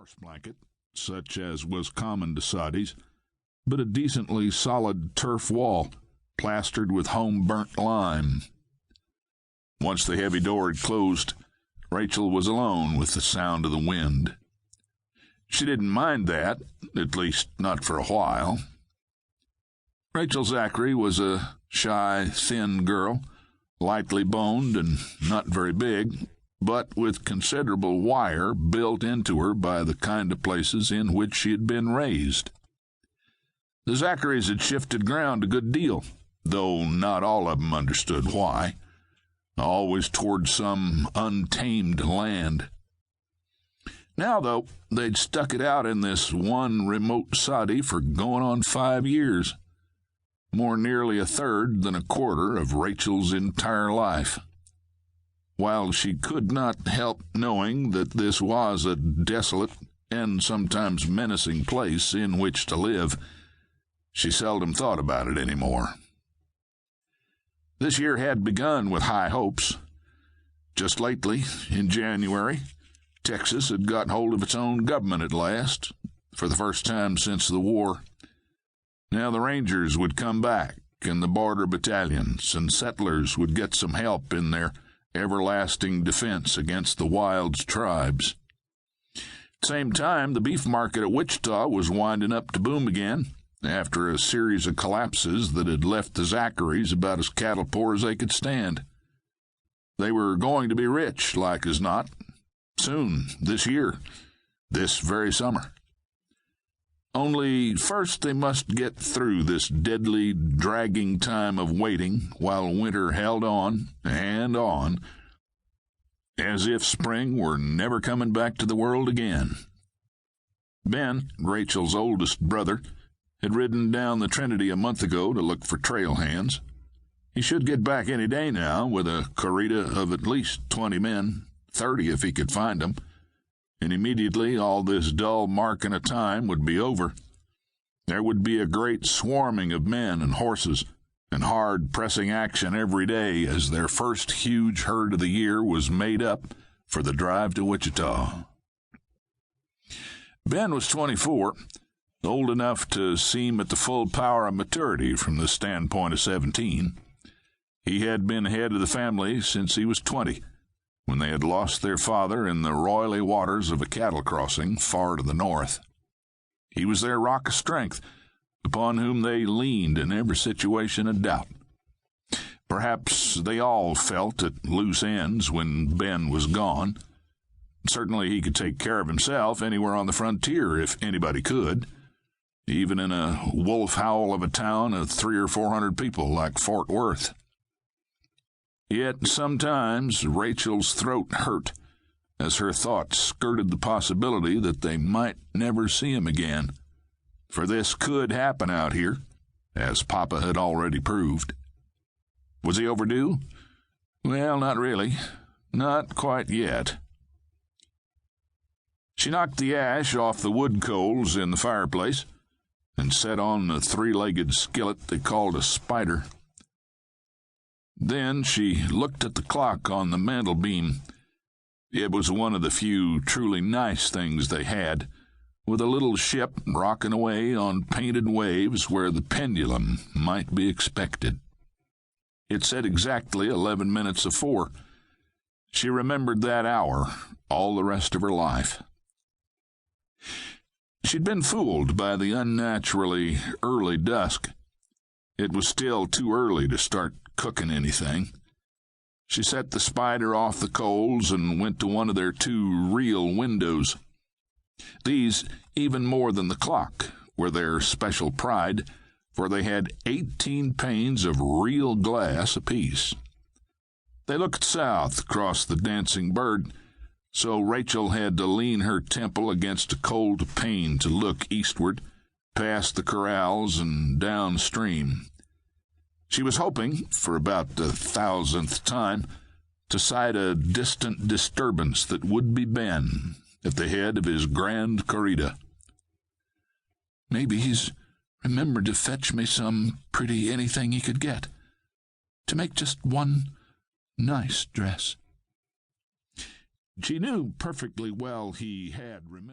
horse blanket, such as was common to soddies, but a decently solid turf wall, plastered with home-burnt lime. Once the heavy door had closed, Rachel was alone with the sound of the wind. She didn't mind that, at least not for a while. Rachel Zachary was a shy, thin girl, lightly boned and not very big, but with considerable wire built into her by the kind of places in which she had been raised. The Zacharys had shifted ground a good deal, though not all of them understood why, always toward some untamed land. Now, though, they'd stuck it out in this one remote soddy for going on 5 years, more nearly a third than a quarter of Rachel's entire life. While she could not help knowing that this was a desolate and sometimes menacing place in which to live, she seldom thought about it anymore. This year had begun with high hopes. Just lately, in January, Texas had got hold of its own government at last, for the first time since the war. Now the Rangers would come back, and the border battalions and settlers would get some help in their everlasting defense against the Wilds tribes. At the same time, the beef market at Wichita was winding up to boom again, after a series of collapses that had left the Zacharys about as cattle poor as they could stand. They were going to be rich, like as not, soon, this year, this very summer. Only first they must get through this deadly, dragging time of waiting while winter held on, as if spring were never coming back to the world again. Ben, Rachel's oldest brother, had ridden down the Trinity a month ago to look for trail hands. He should get back any day now with a corrida of at least 20 men, 30 if he could find them, and immediately all this dull marking of time would be over. There would be a great swarming of men and horses, and hard pressing action every day as their first huge herd of the year was made up for the drive to Wichita. Ben was 24, old enough to seem at the full power of maturity from the standpoint of 17. He had been head of the family since he was 20, when they had lost their father in the roily waters of a cattle crossing far to the north. He was their rock of strength, upon whom they leaned in every situation of doubt. Perhaps they all felt at loose ends when Ben was gone. Certainly he could take care of himself anywhere on the frontier if anybody could, even in a wolf howl of a town of 300 or 400 people like Fort Worth. Yet sometimes Rachel's throat hurt as her thoughts skirted the possibility that they might never see him again, for this could happen out here, as Papa had already proved. Was he overdue? Well, not really. Not quite yet. She knocked the ash off the wood coals in the fireplace and set on the 3-legged skillet they called a spider. Then she looked at the clock on the mantelbeam. It was one of the few truly nice things they had, with a little ship rocking away on painted waves where the pendulum might be expected. It said exactly 11 minutes of 4. She remembered that hour all the rest of her life. She'd been fooled by the unnaturally early dusk. It was still too early to start cooking anything. She set the spider off the coals and went to one of their 2 real windows. These, even more than the clock, were their special pride, for they had 18 panes of real glass apiece. They looked south across the dancing bird, so Rachel had to lean her temple against a cold pane to look eastward, past the corrals and downstream. She was hoping, for about the 1,000th time, to sight a distant disturbance that would be Ben at the head of his grand corrida. Maybe he's remembered to fetch me some pretty anything he could get, to make just one nice dress. She knew perfectly well he had remembered.